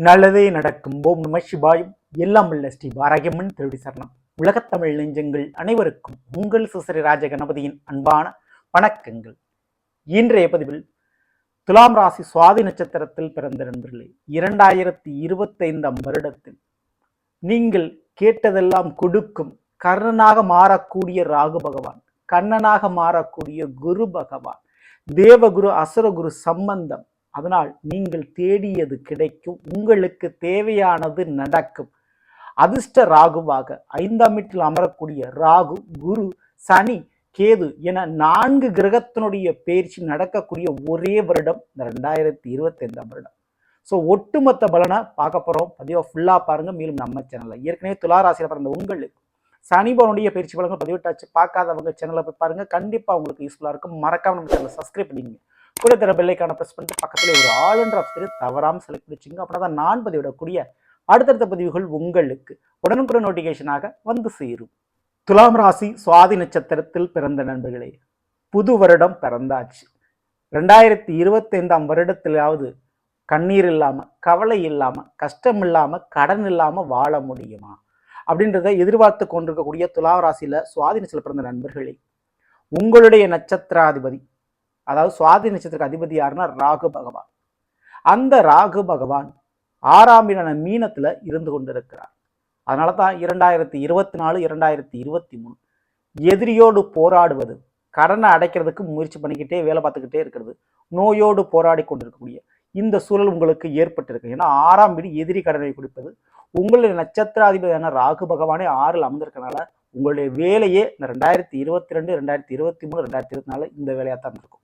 நல்லதே நடக்கும். ஓம் நம சிவாயும். எல்லாம் உள்ள ஸ்ரீ பாரகியம்மன் திருடி சரணம். உலகத்தமிழ் நெஞ்சங்கள் அனைவருக்கும் உங்கள் சுசரி ராஜ கணபதியின் அன்பான வணக்கங்கள். இன்றைய பதிவில் துலாம் ராசி சுவாதி நட்சத்திரத்தில் பிறந்த நண்பர்களே, 2025 வருடத்தில் நீங்கள் கேட்டதெல்லாம் கொடுக்கும் கர்ணனாக மாறக்கூடிய ராகு பகவான், கண்ணனாக மாறக்கூடிய குரு பகவான், தேவகுரு அசுரகுரு சம்பந்தம். அதனால் நீங்கள் தேடியது கிடைக்கும், உங்களுக்கு தேவையானது நடக்கும். அதிர்ஷ்ட ராகுவாக 5ஆம் வீட்டில் அமரக்கூடிய ராகு, குரு, சனி, கேது என 4 கிரகத்தினுடைய பயிற்சி நடக்கக்கூடிய ஒரே வருடம் இந்த 2025 வருடம். ஸோ ஒட்டுமொத்த பலனை பார்க்க போகிறோம். பதிவை ஃபுல்லாக பாருங்க. மேலும் நம்ம சேனலில் ஏற்கனவே துளாராசியில் பிறந்த உங்களுக்கு சனி பவனுடைய பயிற்சி பலன்கள் பதிவிட்டாச்சு. பார்க்காதவங்க சேனலில் போய் பாருங்க, கண்டிப்பாக உங்களுக்கு யூஸ்ஃபுல்லாக இருக்கும். மறக்காம நம்ம சேனலை சப்ஸ்கிரைப் பண்ணிங்க. கூட தர பெல்லைக்கான ப்ரெஸ் பண்ணிட்டு பக்கத்தில் ஒரு ஆல் என்ற ஆப்ஷனை தவறாமல் செலக்ட் பண்ணிச்சிங்க. அப்படின்னா தான் நான் பதிவிடக்கூடிய அடுத்தடுத்த பதிவுகள் உங்களுக்கு உடனுக்குடன் நோட்டிஃபிகேஷனாக வந்து சேரும். துலாம் ராசி சுவாதி நட்சத்திரத்தில் பிறந்த நண்பர்களே, புது வருடம் பிறந்தாச்சு. 2025 வருடத்திலாவது கண்ணீர் இல்லாமல், கவலை இல்லாமல், கஷ்டம் இல்லாமல், கடன் இல்லாமல் வாழ முடியுமா அப்படின்றத எதிர்பார்த்து கொண்டிருக்கக்கூடிய துலாம் ராசியில் சுவாதி நட்சத்திரத்தில் பிறந்த நண்பர்களே, உங்களுடைய நட்சத்திராதிபதி, அதாவது சுவாதி நட்சத்திர அதிபதி யாருன்னா ராகு பகவான். அந்த ராகு பகவான் 6ஆம் வீடான மீனத்துல இருந்து கொண்டிருக்கிறார். அதனால தான் 2024 2023 எதிரியோடு போராடுவது, கடனை அடைக்கிறதுக்கு முயற்சி பண்ணிக்கிட்டே வேலை பார்த்துக்கிட்டே இருக்கிறது, நோயோடு போராடி கொண்டிருக்கக்கூடிய இந்த சூழல் உங்களுக்கு ஏற்பட்டிருக்கு. ஏன்னா 6ஆம் வீடு எதிரி கடனை கொடுப்பது. உங்களுடைய நட்சத்திராதிபதியான ராகு பகவானே 6ல் அமர்ந்திருக்கனால உங்களுடைய வேலையே இந்த 2022 2023 2024 இந்த வேலையாக தான் இருக்கும்.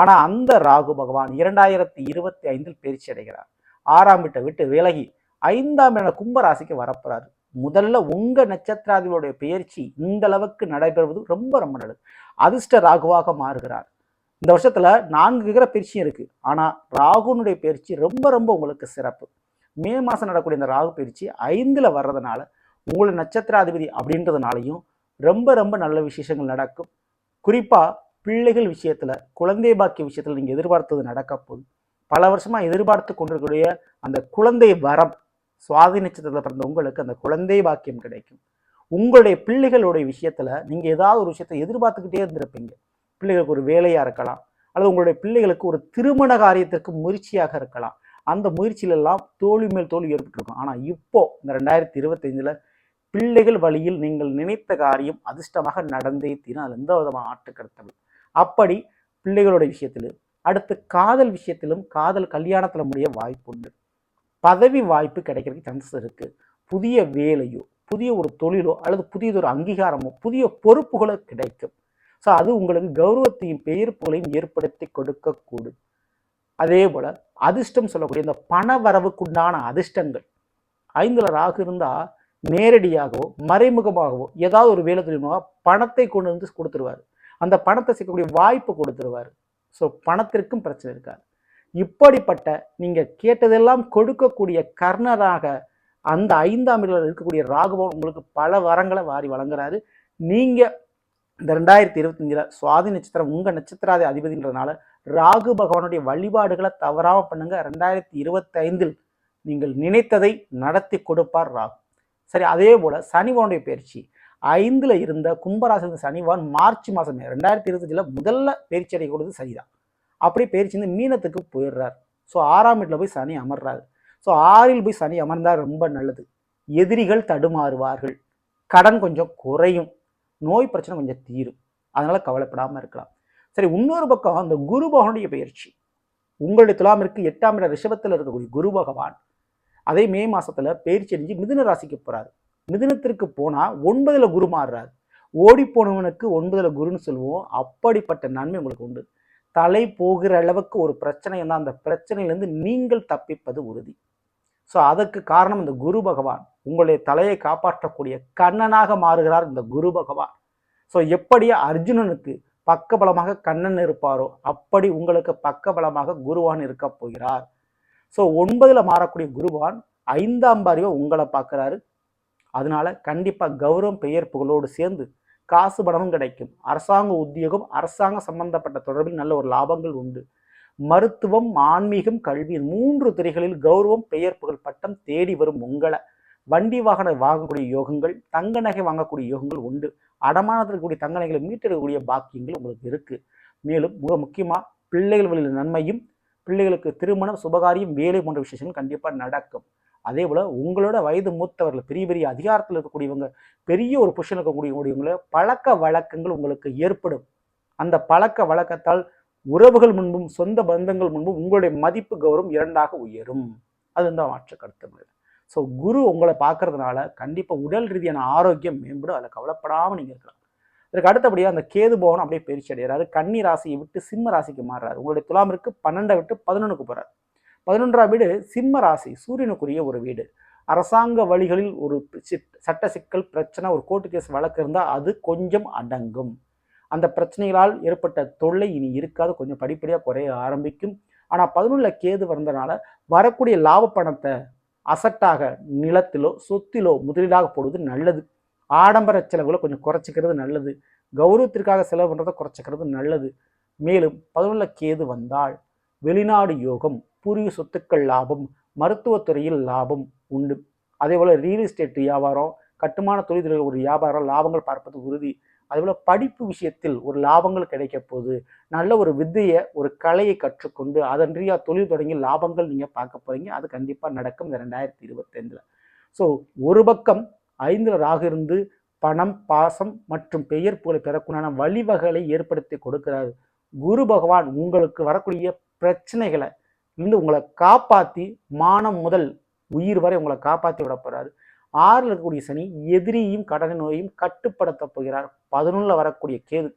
ஆனால் அந்த ராகு பகவான் 2025 பயிற்சி அடைகிறார். 6ஆம் வீட்டை விட்டு விலகி 5ஆம் வீடான கும்பராசிக்கு வரப்போறாரு. முதல்ல உங்க நட்சத்திராதிபதியுடைய பயிற்சி இந்த அளவுக்கு நடைபெறுவது ரொம்ப ரொம்ப நல்லது. அதிர்ஷ்ட ராகுவாக மாறுகிறார். இந்த வருஷத்துல 4 கிரக பயிற்சியும் இருக்கு. ஆனா ராகுனுடைய பயிற்சி ரொம்ப ரொம்ப உங்களுக்கு சிறப்பு. மே மாசம் நடக்கக்கூடிய இந்த ராகு பயிற்சி 5ல் வர்றதுனால உங்களுடைய நட்சத்திராதிபதி அப்படின்றதுனாலையும் ரொம்ப ரொம்ப நல்ல விசேஷங்கள் நடக்கும். குறிப்பா பிள்ளைகள் விஷயத்துல, குழந்தை பாக்கிய விஷயத்துல நீங்க எதிர்பார்த்தது நடக்க போகுது. பல வருஷமா எதிர்பார்த்து கொண்டிருக்கக்கூடிய அந்த குழந்தை வரம், சுவாதி நட்சத்திரத்தில் பிறந்த உங்களுக்கு அந்த குழந்தை பாக்கியம் கிடைக்கும். உங்களுடைய பிள்ளைகளுடைய விஷயத்துல நீங்க ஏதாவது ஒரு விஷயத்தை எதிர்பார்த்துக்கிட்டே இருந்திருப்பீங்க. பிள்ளைகளுக்கு ஒரு வேலையா இருக்கலாம், அல்லது உங்களுடைய பிள்ளைகளுக்கு ஒரு திருமண காரியத்திற்கு முயற்சியாக இருக்கலாம். அந்த முயற்சியிலெல்லாம் தோல்வி மேல் தோல்வி ஏற்பட்டிருக்கும். ஆனா இப்போ இந்த 2025 பிள்ளைகள் வழியில் நீங்கள் நினைத்த காரியம் அதிர்ஷ்டமாக நடந்தே தீரும். அதில் எந்த விதமான ஆட்டுக்கருத்தம். அப்படி பிள்ளைகளுடைய விஷயத்திலும், அடுத்து காதல் விஷயத்திலும், காதல் கல்யாணத்துல முடிய வாய்ப்பு உண்டு. பதவி வாய்ப்பு கிடைக்கிறதுக்கு சான்சஸ் இருக்கு. புதிய வேலையோ, புதிய ஒரு தொழிலோ, அல்லது புதியதொரு அங்கீகாரமோ, புதிய பொறுப்புகளோ கிடைக்கும். ஸோ அது உங்களுக்கு கௌரவத்தையும் பெயர் புகழையும் ஏற்படுத்தி கொடுக்கக்கூடும். அதே போல அதிர்ஷ்டம் சொல்லக்கூடிய இந்த பண வரவுக்குண்டான அதிர்ஷ்டங்கள் 5ல் ராகு இருந்தா நேரடியாகவோ மறைமுகமாகவோ ஏதாவது ஒரு வேலை தொழில்மாக பணத்தை கொண்டு வந்து கொடுத்துருவாரு. அந்த பணத்தை சேர்க்கக்கூடிய வாய்ப்பு கொடுத்துருவாரு. ஸோ பணத்திற்கும் பிரச்சனை இருக்காது. இப்படிப்பட்ட நீங்க கேட்டதெல்லாம் கொடுக்கக்கூடிய கர்ணராக அந்த 5ஆம் வீட்டில் இருக்கக்கூடிய ராகுபவன் உங்களுக்கு பல வரங்களை வாரி வழங்குறாரு. நீங்க இந்த 2025 சுவாதி நட்சத்திரம் உங்க நட்சத்திராதி அதிபதின்றதுனால ராகு பகவானுடைய வழிபாடுகளை தவறாம பண்ணுங்க. 2025 நீங்கள் நினைத்ததை நடத்தி கொடுப்பார் ராகு. சரி, அதே போல சனிபவனுடைய பயிற்சி 5ல் இருந்த கும்பராசி சனிவான் மார்ச் மாதம் 2025 முதல்ல பயிற்சி அடையக்கூடியது சனிதான். அப்படியே பயிற்சி வந்து மீனத்துக்கு போயிடுறார். ஸோ 6ஆம் வீட்டில் போய் சனி அமர்றாரு. ஸோ 6ல் போய் சனி அமர்ந்தால் ரொம்ப நல்லது. எதிரிகள் தடுமாறுவார்கள், கடன் கொஞ்சம் குறையும், நோய் பிரச்சனை கொஞ்சம் தீரும். அதனால கவலைப்படாமல் இருக்கலாம். சரி, இன்னொரு பக்கம் அந்த குரு பகவானுடைய பயிற்சி உங்களுடைய துலாமிற்கு 8ஆம் இட ரிஷபத்தில் இருக்கக்கூடிய குரு பகவான் அதே மே மாசத்துல பயிற்சி அடைஞ்சு மிதுன ராசிக்கு போறாரு. மிதுனத்திற்கு போனா 9ல் குரு மாறுறாரு. ஓடி போனவனுக்கு 9ல் குருன்னு சொல்லுவோம். அப்படிப்பட்ட நன்மை உங்களுக்கு உண்டு. தலை போகிற அளவுக்கு ஒரு பிரச்சனை இருந்தால் அந்த பிரச்சனையிலிருந்து நீங்கள் தப்பிப்பது உறுதி. ஸோ அதற்கு காரணம் இந்த குரு பகவான் உங்களுடைய தலையை காப்பாற்றக்கூடிய கண்ணனாக மாறுகிறார் இந்த குரு பகவான். ஸோ எப்படி அர்ஜுனனுக்கு பக்கபலமாக கண்ணன் இருப்பாரோ அப்படி உங்களுக்கு பக்கபலமாக குருவான் இருக்க போகிறார். ஸோ 9ல் மாறக்கூடிய குருவான் 5ஆம் பார்வையை உங்களை பார்க்குறாரு. அதனால கண்டிப்பாக கௌரவம் பெயர் புகழோடு சேர்ந்து காசு பணமும் கிடைக்கும். அரசாங்க உத்தியோகம், அரசாங்க சம்பந்தப்பட்ட தொடர்பில் நல்ல ஒரு லாபங்கள் உண்டு. மருத்துவம், ஆன்மீகம், கல்வி 3 துறைகளில் கௌரவம், பெயர், புகழ், பட்டம் தேடி வரும் உங்களை. வண்டி வாகனம் வாங்கக்கூடிய யோகங்கள், தங்க நகை வாங்கக்கூடிய யோகங்கள் உண்டு. அடமானத்தில் இருக்கக்கூடிய தங்க நகைகளை மீட்டெடுக்கக்கூடிய பாக்கியங்கள் உங்களுக்கு இருக்கு. மேலும் மிக முக்கியமாக பிள்ளைகள் வழியில் நன்மையும், பிள்ளைகளுக்கு திருமணம், சுபகாரியம், வேலை போன்ற விசேஷங்கள் கண்டிப்பாக நடக்கும். அதே போல் உங்களோட வயது மூத்தவர்கள், பெரிய பெரிய அதிகாரத்தில் இருக்கக்கூடியவங்க, பெரிய ஒரு பொசிஷன் இருக்கக்கூடியவங்கள பழக்க வழக்கங்கள் உங்களுக்கு ஏற்படும். அந்த பழக்க வழக்கத்தால் உறவுகள் முன்பும் சொந்த பந்தங்கள் முன்பும் உங்களுடைய மதிப்பு கௌரவம் 2ஆக உயரும். அது தான் மாற்று கருத்து. ஸோ குரு உங்களை பார்க்கறதுனால கண்டிப்பாக உடல் ரீதியான ஆரோக்கியம் மேம்படும். அதில் கவலைப்படாமல் நீங்கள் இருக்கலாம். இதுக்கு அடுத்தபடியாக அந்த கேது பவனம் அப்படியே பயிற்சி அடைகிறாரு. கன்னி ராசியை விட்டு சிம்ம ராசிக்கு மாறுறாரு. உங்களுடைய துலாமிற்கு 12 விட்டு 11க்கு போகிறார். 11ஆம் வீடு சிம்ம ராசி, சூரியனுக்குரிய ஒரு வீடு. அரசாங்க வழிகளில் ஒரு சட்ட சிக்கல், பிரச்சனை, ஒரு கோர்ட்டு கேஸ் வழக்கு இருந்தால் அது கொஞ்சம் அடங்கும். அந்த பிரச்சனைகளால் ஏற்பட்ட தொல்லை இனி இருக்காது, கொஞ்சம் படிப்படியாக குறைய ஆரம்பிக்கும். ஆனால் 11 கேது வந்தனால வரக்கூடிய லாப பணத்தை அசட்டாக நிலத்திலோ சொத்திலோ முதலீடாக போடுவது நல்லது. ஆடம்பர செலவுகளை கொஞ்சம் குறைச்சிக்கிறது நல்லது. கௌரவத்திற்காக செலவு பண்ணுறதை குறைச்சிக்கிறது நல்லது. மேலும் 11 கேது வந்தால் வெளிநாடு யோகம், பூர்வீக சொத்துக்கள் லாபம், மருத்துவத்துறையில் லாபம் உண்டு. அதே போல் ரியல் எஸ்டேட் வியாபாரம், கட்டுமான தொழில்துறையில் ஒரு வியாபாரம் லாபங்கள் பார்ப்பது உறுதி. அதேபோல் படிப்பு விஷயத்தில் ஒரு லாபங்கள் கிடைக்க போகுது. நல்ல ஒரு வித்தையை, ஒரு கலையை கற்றுக்கொண்டு அதன் ரீதியாக தொழில் தொடங்கி லாபங்கள் நீங்கள் பார்க்க போகிறீங்க. அது கண்டிப்பாக நடக்கும் இந்த 2025. ஸோ ஒரு பக்கம் 5 ராகு இருந்து பணம், பாசம் மற்றும் பெயர் புகழை பெறக்கூடிய வழிவகைகளை ஏற்படுத்தி கொடுக்கிறாரு. குரு பகவான் உங்களுக்கு வரக்கூடிய பிரச்சனைகளை இருந்து உங்களை காப்பாற்றி மானம் முதல் உயிர் வரை உங்களை காப்பாற்றி விட போகிறாரு. 6ல் இருக்கக்கூடிய சனி எதிரியும் கடனை நோயையும் கட்டுப்படுத்த போகிறார். 11ல் வரக்கூடிய கேது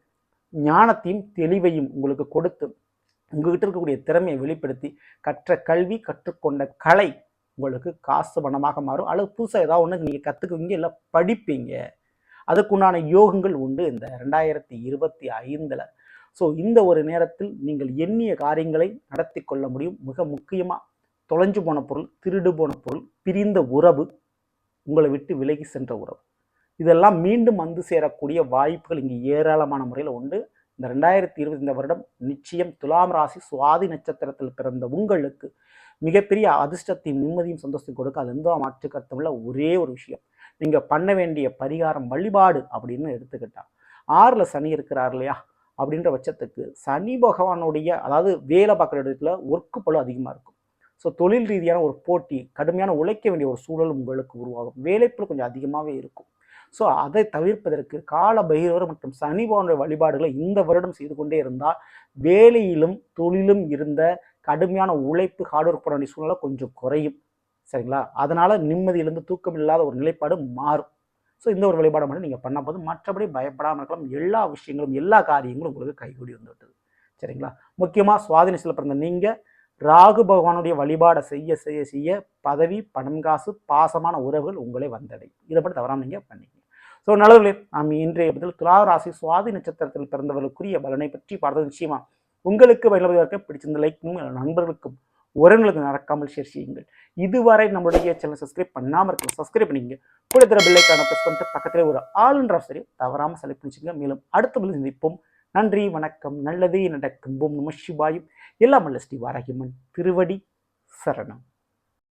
ஞானத்தையும் தெளிவையும் உங்களுக்கு கொடுத்து உங்ககிட்ட இருக்கக்கூடிய திறமையை வெளிப்படுத்தி கற்ற கல்வி, கற்றுக்கொண்ட கலை உங்களுக்கு காசு பணமாக மாறும். அல்லது புதுசாக ஏதாவது ஒன்று நீங்கள் கற்றுக்குவீங்க, இல்லை படிப்பீங்க. அதுக்குண்டான யோகங்கள் உண்டு இந்த 2025. ஸோ இந்த ஒரு நேரத்தில் நீங்கள் எண்ணிய காரியங்களை நடத்தி கொள்ள முடியும். மிக முக்கியமாக தொலைஞ்சு போன பொருள், திருடு போன பொருள், பிரிந்த உறவு, உங்களை விட்டு விலகி சென்ற உறவு, இதெல்லாம் மீண்டும் வந்து சேரக்கூடிய வாய்ப்புகள் இங்கே ஏராளமான முறையில் உண்டு. இந்த 2020 வருடம் நிச்சயம் துலாம் ராசி சுவாதி நட்சத்திரத்தில் பிறந்த உங்களுக்கு மிகப்பெரிய அதிர்ஷ்டத்தையும் நிம்மதியும் சந்தோஷத்தையும் கொடுக்க அது எந்த மாற்று கருத்துமில்ல. ஒரே ஒரு விஷயம், நீங்கள் பண்ண வேண்டிய பரிகாரம் வழிபாடு அப்படின்னு எடுத்துக்கிட்டா 6ல் சனி இருக்கிறார் இல்லையா, அப்படின்ற பட்சத்துக்கு சனி பகவானுடைய, அதாவது வேலை பார்க்குற இடத்துல ஒர்க்கு பளு அதிகமாக இருக்கும். ஸோ தொழில் ரீதியான ஒரு போட்டி, கடுமையான உழைக்க வேண்டிய ஒரு சூழல் உங்களுக்கு உருவாகும். வேலைப்பளு கொஞ்சம் அதிகமாகவே இருக்கும். ஸோ அதை தவிர்ப்பதற்கு கால பைரவர் மற்றும் சனி பகவானுடைய வழிபாடுகளை இந்த வருடம் செய்து கொண்டே இருந்தால் வேலையிலும் தொழிலும் இருந்த கடுமையான உழைப்பு, ஹார்ட் ஒர்க் பண்ண வேண்டிய சூழ்நிலை கொஞ்சம் குறையும். சரிங்களா? அதனால் நிம்மதியிலிருந்து தூக்கம் இல்லாத ஒரு நிலைப்பாடு மாறும். ஸோ இந்த ஒரு வழிபாடு மட்டும் நீங்கள் பண்ண போது மற்றபடி பயப்படாமல் இருக்கலாம். எல்லா விஷயங்களும், எல்லா காரியங்களும் உங்களுக்கு கைகூடி வந்துவிட்டது. சரிங்களா? முக்கியமாக சுவாதி நட்சத்திரத்தில் பிறந்த நீங்கள் ராகு பகவானுடைய வழிபாடை செய்ய செய்ய செய்ய பதவி, பணம், காசு, பாசமான உறவுகள் உங்களை வந்தடையும். இதை பற்றி தவறாமல் நீங்கள் பண்ணிக்கணும். ஸோ நல்லவர்களே, நாம் இன்றைய பதில் துலா ராசி சுவாதி நட்சத்திரத்தில் பிறந்தவர்களுக்குரிய பலனை பற்றி பார்த்தது. நிச்சயமா உங்களுக்கு பயனுள்ளதாக பிடிச்சிருந்த லைக்கும் நண்பர்களுக்கும் உறவுகளுக்கு நடக்காமல் ஷேர் செய்யுங்கள். இதுவரை நம்மளுடைய சேனல் சப்ஸ்கிரைப் பண்ணாமல் இருக்கலாம், சப்ஸ்கிரைப் பண்ணிங்க. கூட தர பெல்லைக்கான ப்ரெஸ் பண்ணிட்டு பக்கத்திலே ஒரு ஆளுன்ற சரி தவறாமல் செலக்ட் பண்ணிச்சுங்க. மேலும் அடுத்த பதில் சந்திப்போம். நன்றி, வணக்கம். நல்லதே நடக்கும். ஓம் நம சிவாயும். எல்லாம் வல்ல ஸ்ரீ வாராகியம்மன் திருவடி சரணம்.